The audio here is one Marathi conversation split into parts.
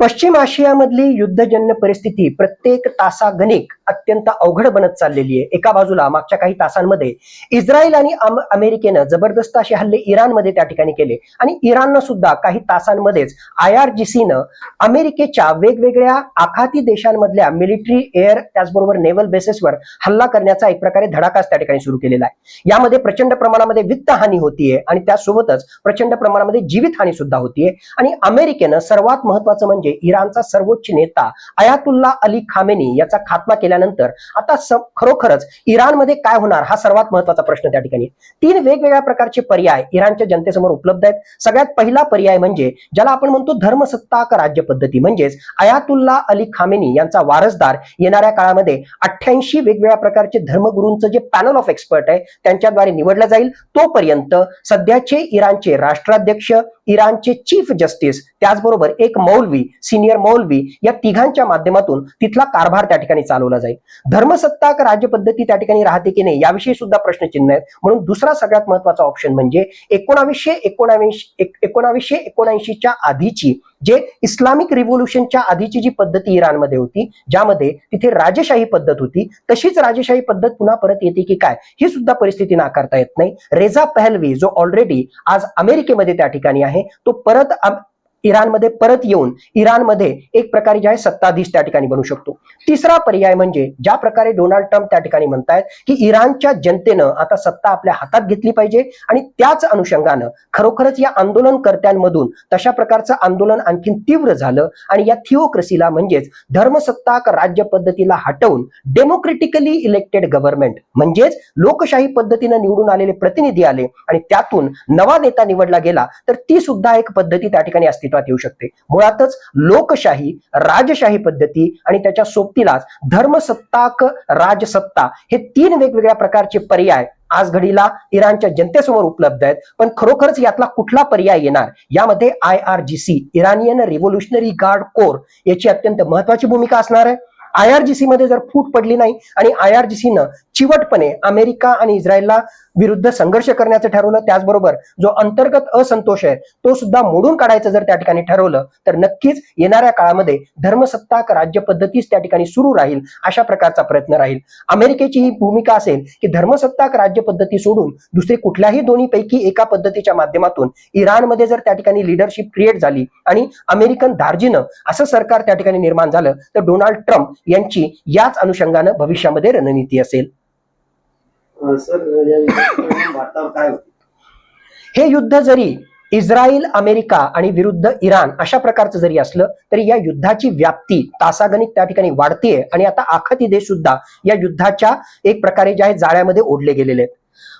पश्चिम आशियामधली युद्धजन्य परिस्थिती प्रत्येक तासागणिक अत्यंत अवघड बनत चाललेली आहे। एका बाजूला मागच्या काही तासांमध्ये इस्रायल आणि अमेरिकेनं जबरदस्त असे हल्ले इराणमध्ये त्या ठिकाणी केले आणि इराणनं सुद्धा काही तासांमध्येच IRGCनं अमेरिकेच्या वेगवेगळ्या आखाती देशांमधल्या मिलिटरी एअर त्याचबरोबर नेव्हल बेसेसवर हल्ला करण्याचा एक प्रकारे धडाकाच त्या ठिकाणी सुरू केलेला आहे। यामध्ये प्रचंड प्रमाणामध्ये वित्तहानी होतीये आणि त्यासोबतच प्रचंड प्रमाणामध्ये जीवितहानी सुद्धा होतीये आणि अमेरिकेनं सर्वात महत्त्वाचं म्हणजे इराणचा सर्वोच्च नेता अयातुल्ला अली खामेनी याचा खात्मा केल्यानंतर आता खरोखरच इराणमध्ये काय होणार हा सर्वात महत्त्वाचा प्रश्न त्या ठिकाणी। तीन वेगवेगळ्या प्रकारचे पर्याय इराणच्या जनतेसमोर उपलब्ध आहेत। सगळ्यात पहिला पर्याय म्हणजे ज्याला आपण म्हणतो धर्मसत्ताक राज्य पद्धती, म्हणजेच अयातुल्ला अली खामेनी यांचा वारसदार येणाऱ्या काळामध्ये 88 वेगवेगळ्या प्रकारचे धर्मगुरूंचं जे पॅनल ऑफ एक्सपर्ट आहे त्यांच्याद्वारे निवडला जाईल। तोपर्यंत सध्याचे इराणचे राष्ट्राध्यक्ष, इराणचे चीफ जस्टिस, त्याचबरोबर एक मौलवी, सिनियर मौलवी या तिघांच्या माध्यमातून तिथला कारभार त्या ठिकाणी चालवला जाईल। धर्मसत्ताक राज्य पद्धती त्या ठिकाणी राहते की नाही याविषयी सुद्धा प्रश्नचिन्ह आहेत। म्हणून दुसरा सगळ्यात महत्त्वाचा ऑप्शन म्हणजे 1979च्या आधीची जे इस्लामिक रिव्होल्यूशनच्या आधीची जी पद्धती इराणमध्ये होती, ज्यामध्ये तिथे राजेशाही पद्धत होती, तशीच राजेशाही पद्धत पुन्हा परत येते की काय ही सुद्धा परिस्थिती नाकारता येत नाही। रेझा पहलवी जो ऑलरेडी आज अमेरिकेमध्ये त्या ठिकाणी आहे तो परत इराणमध्ये परत येऊन इराणमध्ये एक प्रकारे जे आहे सत्ताधीश त्या ठिकाणी बनू शकतो। तिसरा पर्याय म्हणजे ज्या प्रकारे डोनाल्ड ट्रम्प त्या ठिकाणी म्हणतायत की इराणच्या जनतेनं आता सत्ता आपल्या हातात घेतली पाहिजे आणि त्याच अनुषंगानं खरोखरच या आंदोलनकर्त्यांमधून तशा प्रकारचं आंदोलन आणखीन तीव्र झालं आणि या थिओक्रेसीला म्हणजेच धर्मसत्ताक राज्य पद्धतीला हटवून डेमोक्रेटिकली इलेक्टेड गव्हर्नमेंट म्हणजेच लोकशाही पद्धतीनं निवडून आलेले प्रतिनिधी आले आणि त्यातून नवा नेता निवडला गेला तर ती सुद्धा एक पद्धती त्या ठिकाणी अस्तित्वात येऊ शकते। मुळातच लोकशाही, राजशाही पद्धती आणि त्याच्या सोबतीलाच धर्मसत्ताक राजसत्ता हे तीन वेगवेगळ्या प्रकारचे पर्याय आज घडीला इराणच्या जनतेसमोर उपलब्ध आहेत। पण खरोखरच यातला कुठला पर्याय येणार यामध्ये IRGC इराणियन रिव्होल्युशनरी गार्ड कोर याची अत्यंत महत्त्वाची भूमिका असणार आहे। IRGC मध्ये जर फूट पडली नाही आणि IRGCनं चिवटपणे अमेरिका आणि इस्रायलला विरुद्ध संघर्ष करण्याचं ठरवलं, त्याचबरोबर जो अंतर्गत असंतोष आहे तो सुद्धा मोडून काढायचं जर त्या ठिकाणी ठरवलं तर नक्कीच येणाऱ्या काळामध्ये धर्मसत्ताक राज्य पद्धतीच त्या ठिकाणी सुरू राहील अशा प्रकारचा प्रयत्न राहील। अमेरिकेची ही भूमिका असेल की धर्मसत्ताक राज्य पद्धती सोडून दुसरी कुठल्याही दोन्ही पैकी एका पद्धतीच्या माध्यमातून इराणमध्ये जर त्या ठिकाणी लिडरशिप क्रिएट झाली आणि अमेरिकन धार्जिनं असं सरकार त्या ठिकाणी निर्माण झालं तर डोनाल्ड ट्रम्प यांची याच अनुषंगानं भविष्यामध्ये रणनीती असेल। सर भारतावर काय होते? हे युद्ध जरी इस्रायल, अमेरिका आणि विरुद्ध इराण अशा प्रकारचं जरी असलं तरी या युद्धाची व्याप्ती तासागणिक त्या ठिकाणी वाढतीये आणि आता आखाती देश सुद्धा या युद्धाच्या एक प्रकारे जे आहे जाळ्यामध्ये ओढले गेलेले आहेत।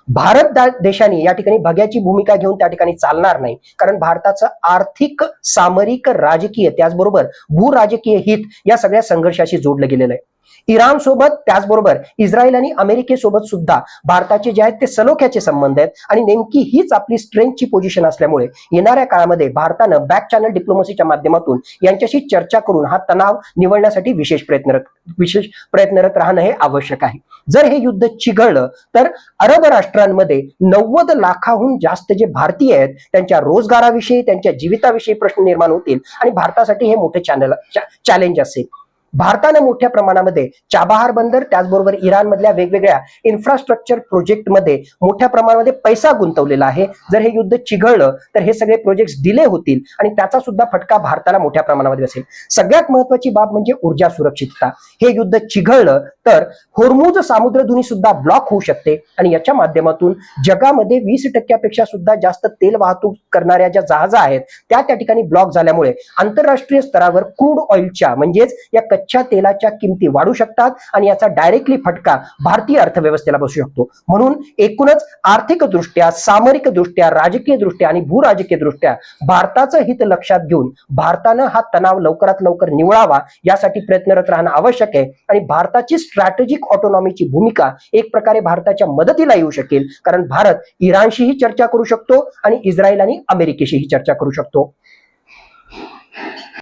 भारत देशाने या ठिकाणी भग्याची भूमिका घेऊन त्या ठिकाणी चालणार नाही, कारण भारताचं आर्थिक, सामरिक, राजकीय त्याचबरोबर भूराजकीय हित या सगळ्या संघर्षाशी जोडलं गेलेलं आहे। इराण सोबत त्याचबरोबर इस्रायल आणि अमेरिकेसोबत सुद्धा भारताचे जे आहेत ते सलोख्याचे संबंध आहेत आणि नेमकी हीच आपली स्ट्रेंथची पोझिशन असल्यामुळे येणाऱ्या काळामध्ये भारतानं बॅक चॅनल डिप्लोमसीच्या माध्यमातून यांच्याशी चर्चा करून हा तणाव निवळण्यासाठी विशेष प्रयत्नरत राहणं हे आवश्यक आहे। जर हे युद्ध चिघळलं तर अरब राष्ट्रांमध्ये 90 लाखाहून जास्त जे भारतीय आहेत त्यांच्या रोजगाराविषयी, त्यांच्या जीविताविषयी प्रश्न निर्माण होतील आणि भारतासाठी हे मोठे चॅलेंज असेल। भारतानं मोठ्या प्रमाणामध्ये चाबहार बंदर त्याचबरोबर इराणमधल्या वेगवेगळ्या इन्फ्रास्ट्रक्चर प्रोजेक्टमध्ये मोठ्या प्रमाणामध्ये पैसा गुंतवलेला आहे। जर हे युद्ध चिघळलं तर हे सगळे प्रोजेक्ट डिले होतील आणि त्याचा सुद्धा फटका भारताला मोठ्या प्रमाणामध्ये असेल। सगळ्यात महत्त्वाची बाब म्हणजे ऊर्जा सुरक्षितता। हे युद्ध चिघळलं तर होर्मुझ सामुद्रधुनी सुद्धा ब्लॉक होऊ शकते आणि याच्या माध्यमातून जगामध्ये 20% सुद्धा जास्त तेल वाहतूक करणाऱ्या ज्या जहाजा आहेत त्या ठिकाणी ब्लॉक झाल्यामुळे आंतरराष्ट्रीय स्तरावर क्रूड ऑइलच्या म्हणजेच या कच्च्या तेलाच्या किमती वाढू शकतात आणि याचा डायरेक्टली फटका भारतीय अर्थव्यवस्थेला बसू शकतो। म्हणून एकूणच आर्थिक दृष्ट्या, सामरिक दृष्ट्या, राजकीय दृष्ट्या आणि भूराजकीय दृष्ट्या भारताचं हित लक्षात घेऊन भारतानं हा तणाव लवकरात लवकर निवळावा यासाठी प्रयत्नरत राहणं आवश्यक आहे आणि भारताची स्ट्रॅटेजिक ऑटोनॉमीची भूमिका एक प्रकारे भारताच्या मदतीला येऊ शकेल, कारण भारत इराणशीही चर्चा करू शकतो आणि इस्रायल आणि अमेरिकेशीही चर्चा करू शकतो।